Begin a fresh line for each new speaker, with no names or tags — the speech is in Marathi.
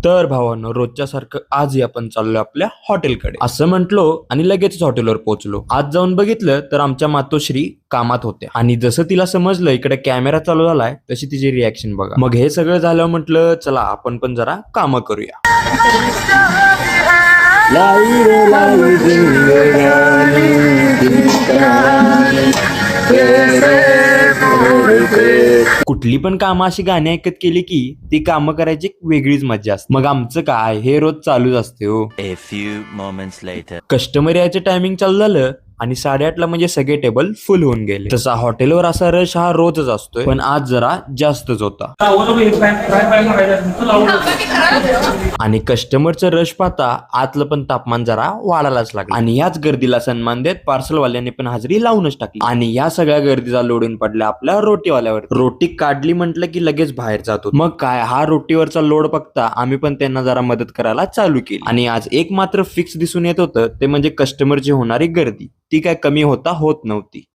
तर भावांनो, रोजच्या सारखं आजही आपण चाललोय आपल्या हॉटेलकडे असं म्हटलो आणि लगेच हॉटेलवर पोहोचलो. आज जाऊन बघितलं तर आमच्या मातोश्री कामात होत्या आणि जसं तिला समजलं इकडे कॅमेरा चालू झालाय तशी तिची रिॲक्शन बघा. मग हे सगळं झालं, म्हटलं चला आपण पण जरा कामं करूया. कुठली पण कामं अशी गाणी ऐकत केली की ती कामं करायची एक वेगळीच मजा असते. मग आमचं काय, हे रोज चालूच असते हो.
A few moments later.
Customer यायचं टायमिंग चालू झालं आणि 8:30ला म्हणजे सगळे टेबल फुल होऊन गेले. तसा हॉटेलवर असा रश हा रोजच असतोय, पण आज जरा जास्तच होता. आणि कस्टमरचं रश पाहता आतलं पण तापमान जरा वाढायलाच लागलं. आणि याच गर्दीला सन्मान देत पार्सलवाल्याने पण हजेरी लावूनच टाकली. आणि या सगळ्या गर्दीचा लोडून पडला आपल्या रोटीवाल्यावर. रोटी काढली म्हटलं की लगेच बाहेर जातो. मग काय, हा रोटीवरचा लोड बघता आम्ही पण त्यांना जरा मदत करायला चालू केली. आणि आज एक मात्र फिक्स दिसून येत होतं, ते म्हणजे कस्टमरची होणारी गर्दी ती काय कमी होत नव्हती.